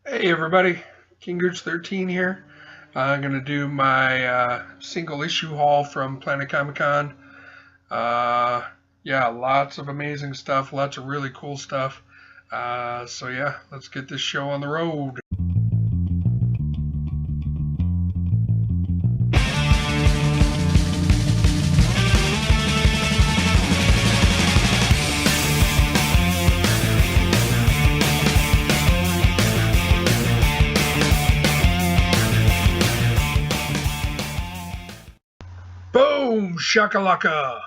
Hey everybody, Kingrich13 here. I'm going to do my single issue haul from Planet Comicon. Yeah, lots of amazing stuff, lots of really cool stuff. So yeah, let's get this show on the road. Boom! Shakalaka!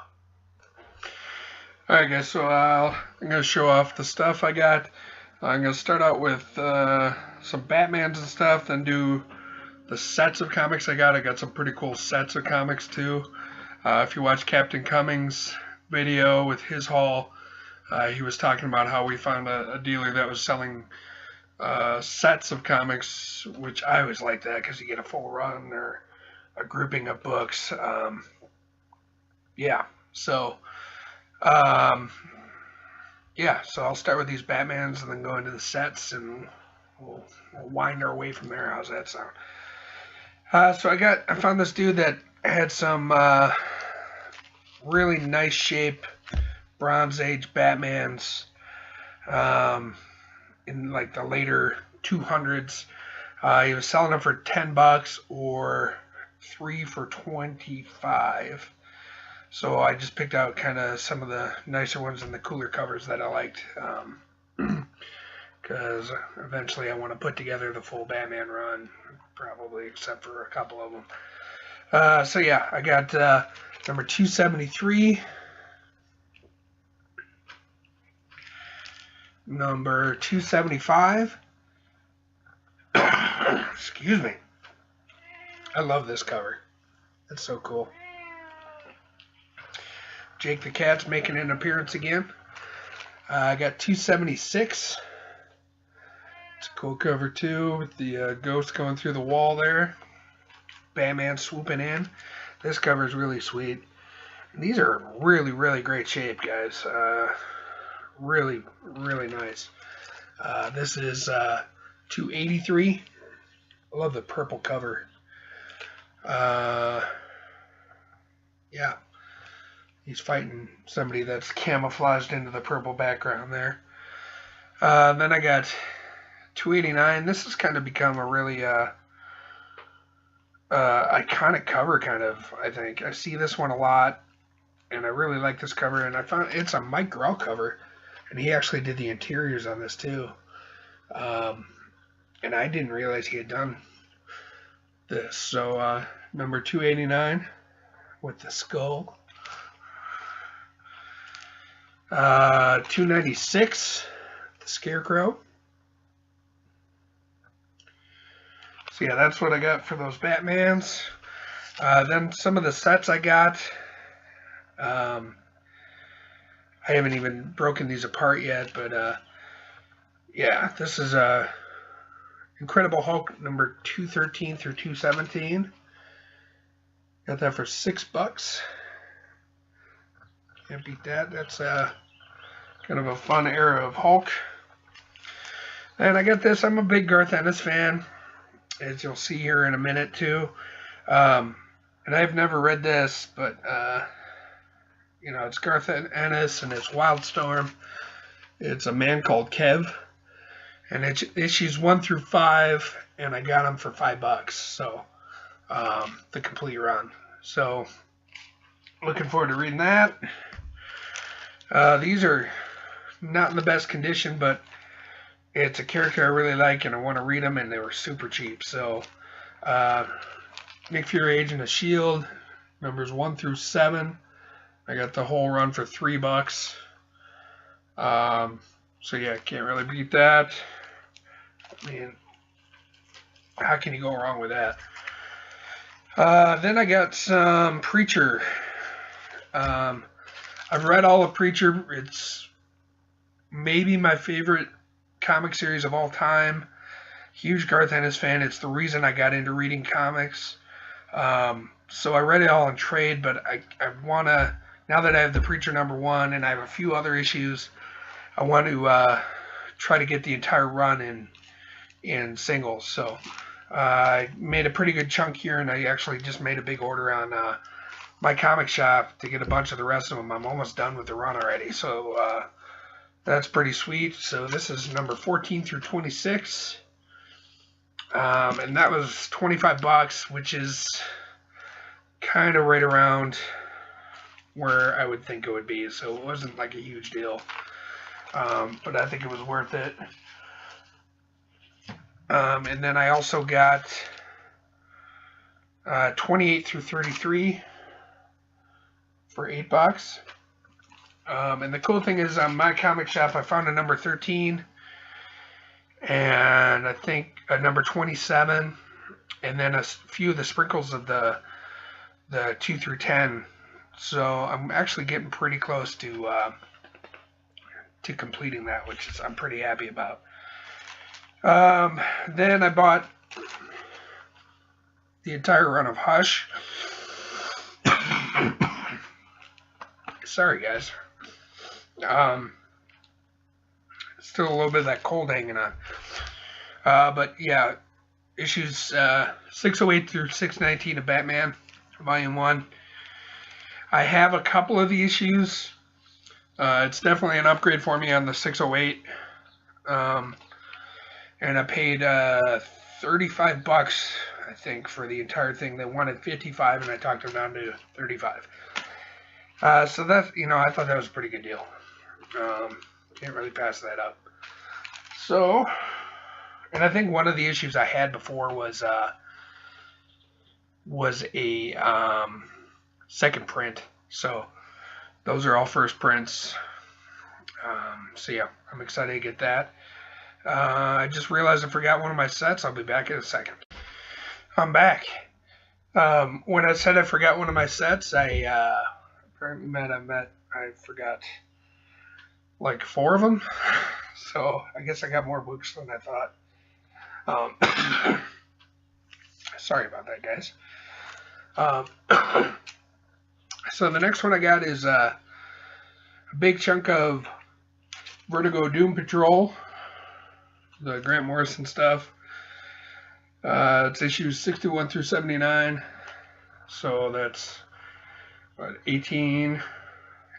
Alright guys, so I'm going to show off the stuff I got. I'm going to start out with some Batmans and stuff, then do the sets of comics I got. I got some pretty cool sets of comics too. If you watch Captain Cummings' video with his haul, he was talking about how we found a dealer that was selling sets of comics, which I always like that because you get a full run or a grouping of books. Yeah, so so I'll start with these Batmans and then go into the sets, and we'll wind our way from there. How's that sound? So I found this dude that had some really nice shape Bronze Age Batmans in like the later 200s. He was selling them for $10 or 3 for $25. So I just picked out kind of some of the nicer ones and the cooler covers that I liked, because eventually I want to put together the full Batman run, probably except for a couple of them. So yeah, I got number 273, number 275. Excuse me. I love this cover. It's so cool. Jake the Cat's making an appearance again. I got 276. It's a cool cover too, with the ghost going through the wall there. Batman swooping in. This cover is really sweet. And these are really, really great shape, guys. Really, really nice. This is 283. I love the purple cover. Yeah. He's fighting somebody that's camouflaged into the purple background there. Then I got 289. This has kind of become a really iconic cover, kind of, I think. I see this one a lot, and I really like this cover. And I found it's a Mike Grell cover, and he actually did the interiors on this too. And I didn't realize he had done this. So number 289 with the skull. 296, the Scarecrow. So yeah, that's what I got for those Batmans. Then some of the sets I got. I haven't even broken these apart yet, but yeah, this is Incredible Hulk number 213 through 217. Got that for $6. Can't beat that. That's kind of a fun era of Hulk. And I got this. I'm a big Garth Ennis fan, as you'll see here in a minute too. And I've never read this, but it's Garth Ennis and it's Wildstorm. It's A Man Called Kev, and it's issues 1 through 5, and I got them for $5. So the complete run. So looking forward to reading that. These are not in the best condition, but it's a character I really like, and I want to read them, and they were super cheap. So, Nick Fury, Agent of S.H.I.E.L.D., numbers 1 through 7. I got the whole run for $3. So yeah, can't really beat that. I mean, how can you go wrong with that? Then I got some Preacher. I've read all of Preacher. It's maybe my favorite comic series of all time. Huge Garth Ennis fan. It's the reason I got into reading comics. So I read it all in trade, but I want to, now that I have the Preacher number 1 and I have a few other issues, I want to try to get the entire run in singles. So I made a pretty good chunk here, and I actually just made a big order on my comic shop to get a bunch of the rest of them. I'm almost done with the run already, so that's pretty sweet. So this is number 14 through 26, and that was $25, which is kind of right around where I would think it would be. So it wasn't like a huge deal, but I think it was worth it. And then I also got 28 through 33 for $8. And the cool thing is, on my comic shop, I found a number 13, and I think a number 27, and then a few of the sprinkles of the 2 through 10. So I'm actually getting pretty close to completing that, which is I'm pretty happy about. Then I bought the entire run of Hush. Sorry, guys. Still a little bit of that cold hanging on. But yeah, issues 608 through 619 of Batman, Volume 1. I have a couple of the issues. It's definitely an upgrade for me on the 608. And I paid $35, I think, for the entire thing. They wanted $55, and I talked them down to $35. So that's, I thought that was a pretty good deal. Can't really pass that up. So, and I think one of the issues I had before was a second print. So those are all first prints. So yeah, I'm excited to get that. I just realized I forgot one of my sets. I'll be back in a second. I'm back. When I said I forgot one of my sets, I forgot like 4 of them. So I guess I got more books than I thought. Sorry about that, guys. So the next one I got is a big chunk of Vertigo Doom Patrol, the Grant Morrison stuff. It's issues 61 through 79. So that's what, 18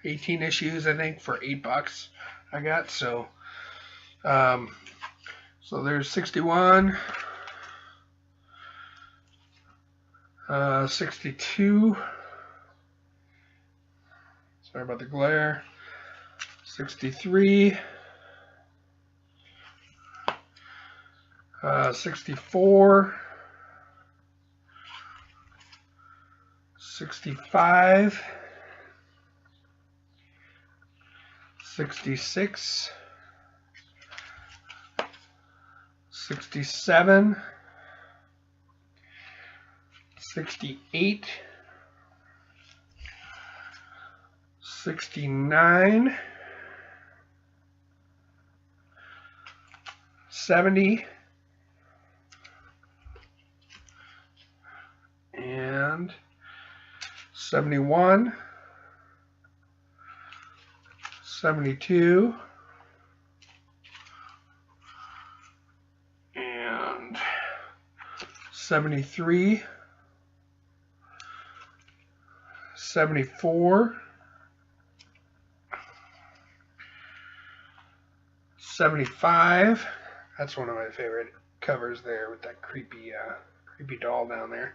issues, I think, for $8 I got. So so there's 61, 62. Sorry about the glare. 63, 64, 65, 66, 67, 68, 69, 70, and 71, 72, and 73, 74, 75. That's one of my favorite covers there with that creepy doll down there.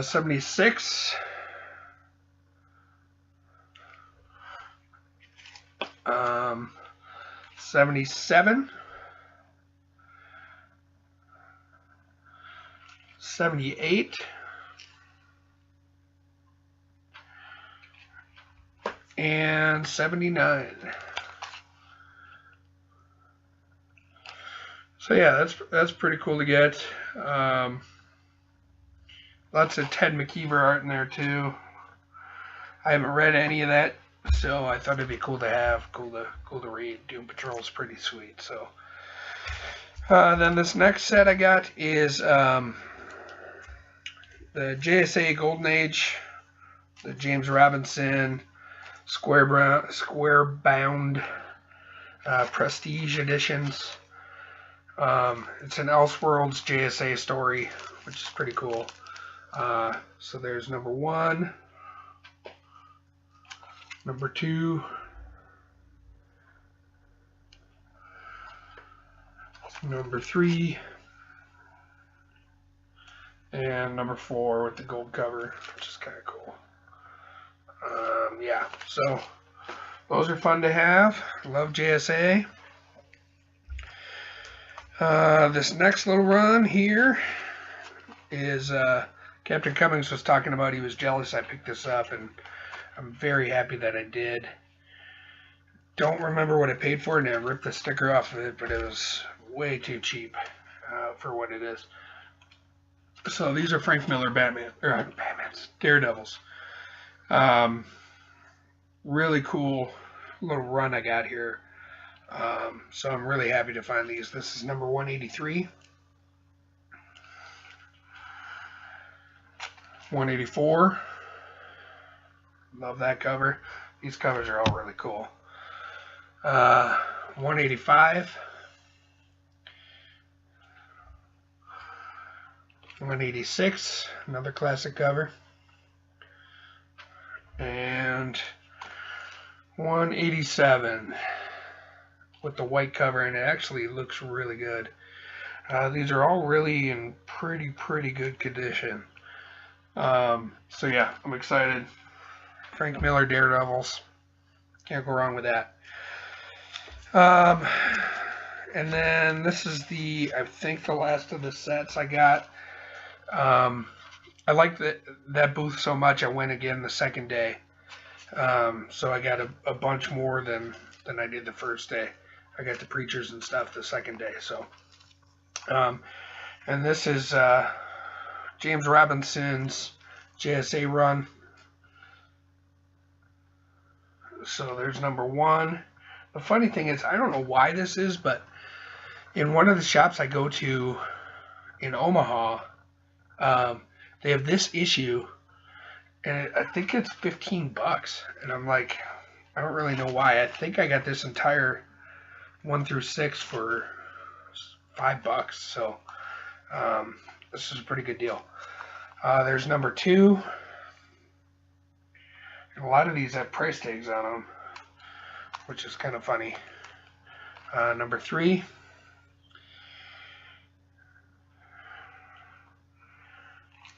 76. 77. 78. And 79. So yeah, that's pretty cool to get. Lots of Ted McKeever art in there too. I haven't read any of that, so I thought it'd be cool to have, cool to read. Doom Patrol's pretty sweet. So then this next set I got is the JSA Golden Age, the James Robinson Square Bound Prestige editions. It's an Elseworlds JSA story, which is pretty cool. So there's number 1, number 2, number 3, and number 4 with the gold cover, which is kind of cool. Yeah, so those are fun to have. Love JSA. This next little run here is Captain Cummings was talking about. He was jealous I picked this up, and I'm very happy that I did. Don't remember what I paid for it, and I ripped the sticker off of it, but it was way too cheap for what it is. So these are Frank Miller Daredevils. Really cool little run I got here. So I'm really happy to find these. This is number 183. 184. Love that cover. These covers are all really cool. 185. 186, another classic cover. And 187 with the white cover, and it actually looks really good. These are all really in pretty good condition. So yeah, I'm excited. Frank Miller Daredevils. Can't go wrong with that. And then this is I think the last of the sets I got. I liked that booth so much I went again the second day. So I got a bunch more than I did the first day. I got the preachers and stuff the second day. So, and this is James Robinson's JSA run. So there's number 1. The funny thing is, I don't know why this is, but in one of the shops I go to in Omaha, they have this issue, and I think it's $15. And I'm like, I don't really know why. I think I got this entire 1 through 6 for $5. So this is a pretty good deal. There's number 2. And a lot of these have price tags on them, which is kind of funny. Number 3.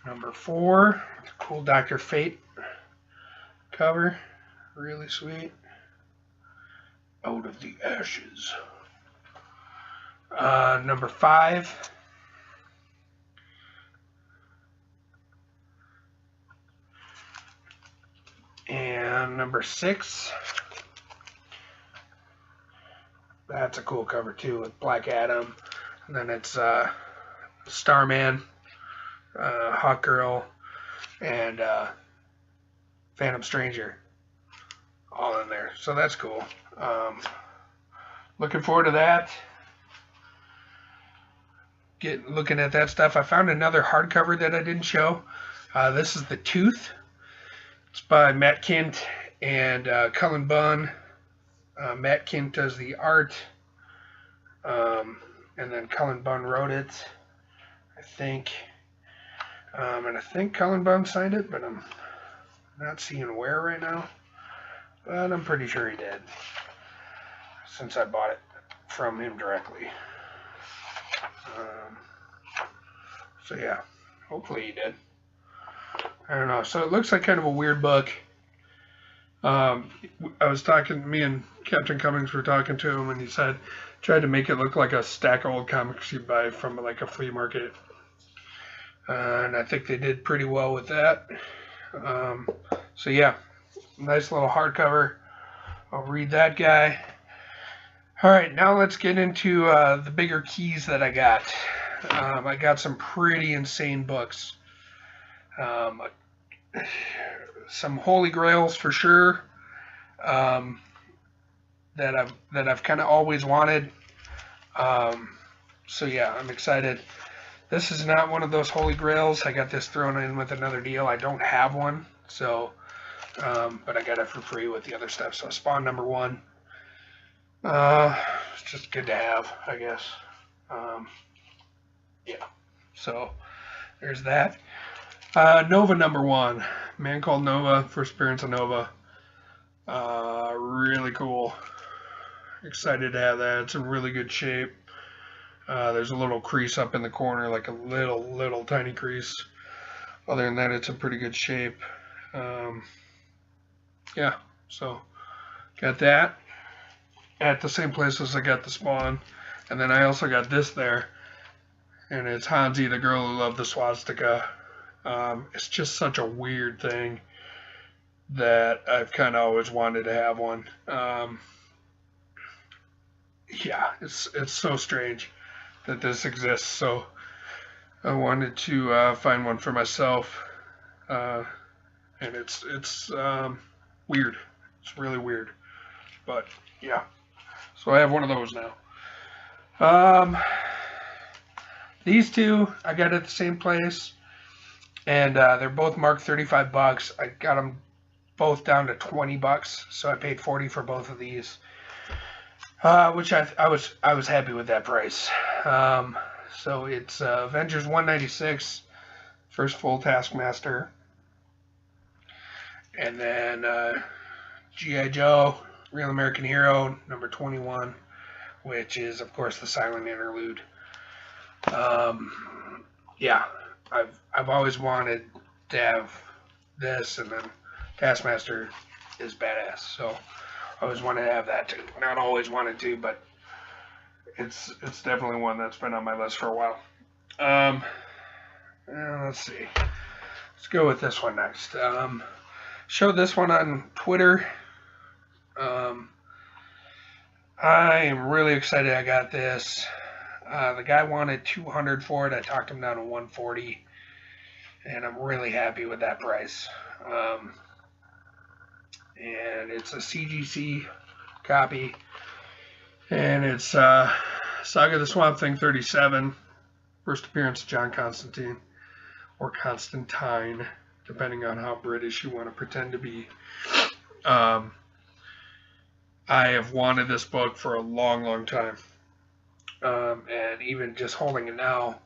Number 4, cool Dr. Fate cover, really sweet. Out of the Ashes. Number 5. And number 6. That's a cool cover too, with Black Adam. And then it's Starman, Hawkgirl, and Phantom Stranger all in there. So that's cool. Looking forward to that. Looking at that stuff. I found another hardcover that I didn't show. This is The Tooth. It's by Matt Kindt and Cullen Bunn. Matt Kindt does the art, and then Cullen Bunn wrote it, I think. And I think Cullen Bunn signed it, but I'm not seeing where right now. But I'm pretty sure he did, since I bought it from him directly. So yeah, hopefully he did. I don't know. So it looks like kind of a weird book. I was talking, me and Captain Cummings were talking to him, and he said, tried to make it look like a stack of old comics you buy from like a flea market. And I think they did pretty well with that. So yeah, nice little hardcover. I'll read that guy. All right, now let's get into the bigger keys that I got. I got some pretty insane books. Some holy grails for sure, that I've kind of always wanted. So yeah, I'm excited. This is not one of those holy grails. I got this thrown in with another deal. I don't have one, so but I got it for free with the other stuff. So Spawn number 1. It's just good to have, I guess. Um, yeah, so there's that. Nova #1, Man Called Nova, first appearance of Nova. Really cool. Excited to have that. It's in really good shape. There's a little crease up in the corner, like a little tiny crease. Other than that, it's in pretty good shape. Yeah, so got that at the same place as I got the Spawn. And then I also got this there, and it's Hansi, the girl who loved the swastika. It's just such a weird thing that I've kind of always wanted to have one. Yeah, it's so strange that this exists. So I wanted to find one for myself, and it's weird. It's really weird, but yeah. So I have one of those now. These two I got at the same place, and they're both marked $35. I got them both down to $20, so I paid $40 for both of these, which I was happy with that price. So it's Avengers 196, first full Taskmaster, and then G.I. Joe, Real American Hero, number 21, which is of course the silent interlude. Yeah, I've always wanted to have this, and then Taskmaster is badass, so I always wanted to have that too. Not always wanted to, but it's definitely one that's been on my list for a while. Let's see. Let's go with this one next. Showed this one on Twitter. I am really excited I got this. The guy wanted $200 for it. I talked him down to $140, and I'm really happy with that price. And it's a CGC copy, and it's Saga the Swamp Thing 37, first appearance of John Constantine, or Constantine, depending on how British you want to pretend to be. I have wanted this book for a long time. And even just holding it now,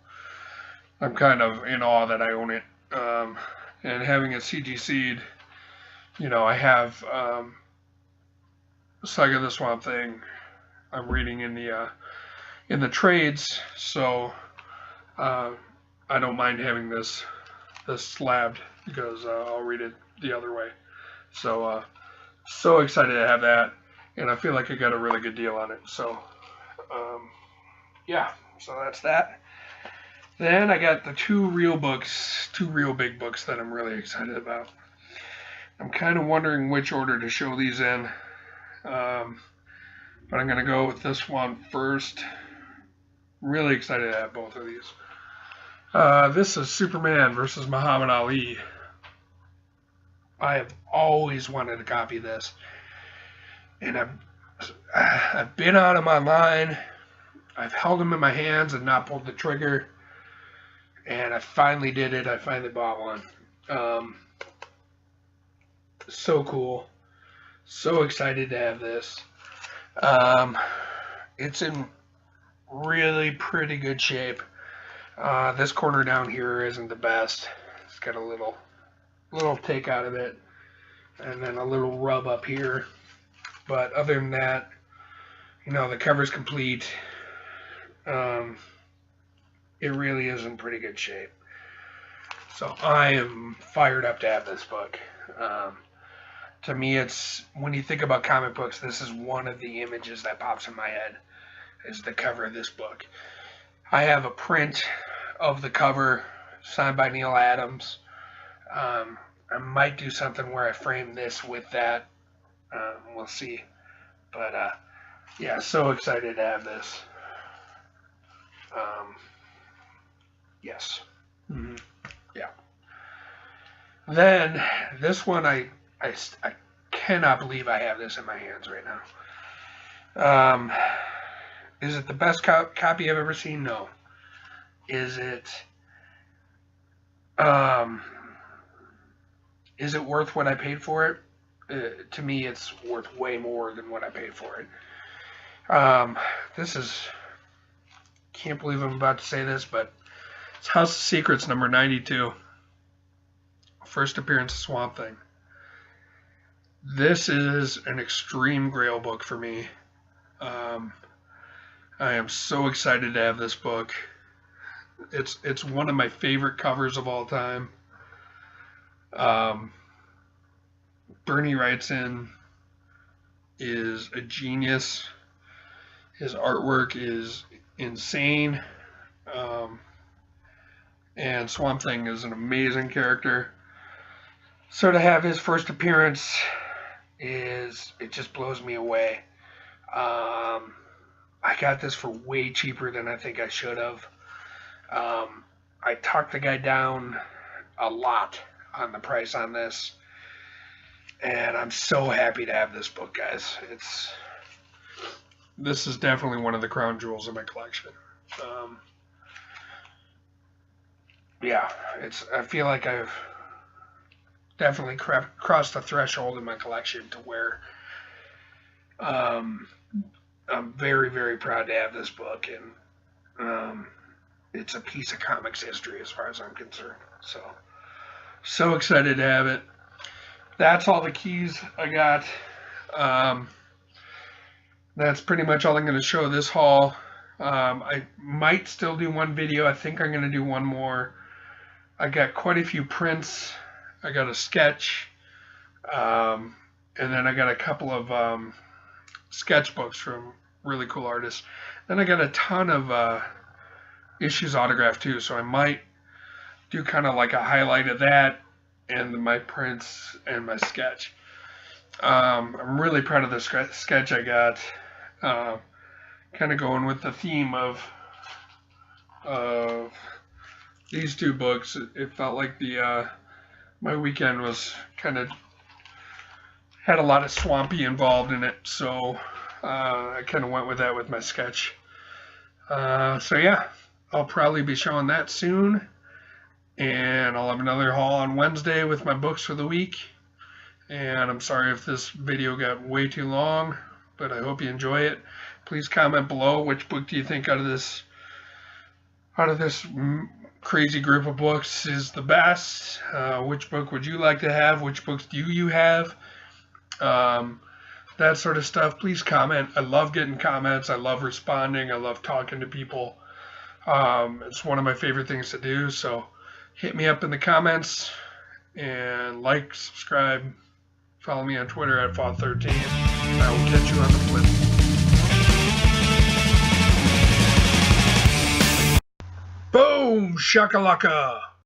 I'm kind of in awe that I own it. And having it CGC'd, you know, I have Saga the Swamp Thing. I'm reading in the trades, so I don't mind having this slabbed because I'll read it the other way. So so excited to have that, and I feel like I got a really good deal on it. So yeah, so that's that. Then I got the two real big books that I'm really excited about. I'm kind of wondering which order to show these in, but I'm going to go with this one first. Really excited to have both of these. This is Superman versus Muhammad Ali. I have always wanted to copy this, and I've been on them online. I've held them in my hands and not pulled the trigger, and I finally did it. I finally bought one. So cool. So excited to have this. It's in really pretty good shape. This corner down here isn't the best. It's got a little take out of it, and then a little rub up here. But other than that, you know, the cover's complete. It really is in pretty good shape. So I am fired up to have this book. To me, it's, when you think about comic books, this is one of the images that pops in my head, is the cover of this book. I have a print of the cover signed by Neil Adams. I might do something where I frame this with that. We'll see. But yeah, so excited to have this. Yes. Mm-hmm. Yeah. Then this one, I cannot believe I have this in my hands right now. Is it the best copy I've ever seen? No. Is it worth what I paid for it? To me, it's worth way more than what I paid for it. This is can't believe I'm about to say this, but it's House of Secrets number 92. First appearance of Swamp Thing. This is an extreme grail book for me. I am so excited to have this book. It's one of my favorite covers of all time. Bernie Wrightson is a genius. His artwork is insane. And Swamp Thing is an amazing character. So to have his first appearance it just blows me away. I got this for way cheaper than I think I should have. I talked the guy down a lot on the price on this, and I'm so happy to have this book, guys. This is definitely one of the crown jewels of my collection. Yeah, I feel like I've definitely crossed the threshold in my collection to where I'm very, very proud to have this book, and it's a piece of comics history as far as I'm concerned. So excited to have it. That's all the keys I got. That's pretty much all I'm going to show this haul. I might still do one video. I think I'm going to do one more. I got quite a few prints. I got a sketch. And then I got a couple of sketchbooks from really cool artists. Then I got a ton of issues autographed too, so I might do kind of like a highlight of that and my prints and my sketch. I'm really proud of the sketch I got. Kind of going with the theme of these two books. It felt like my weekend was kind of had a lot of swampy involved in it, so I kind of went with that with my sketch. So yeah, I'll probably be showing that soon, and I'll have another haul on Wednesday with my books for the week. And I'm sorry if this video got way too long, but I hope you enjoy it. Please comment below which book do you think out of this crazy group of books is the best. Which book would you like to have? Which books do you have? That sort of stuff. Please comment. I love getting comments. I love responding. I love talking to people. It's one of my favorite things to do. So hit me up in the comments and like, subscribe, follow me on Twitter at Faw13. I will catch you on the flip. Boom! Shakalaka!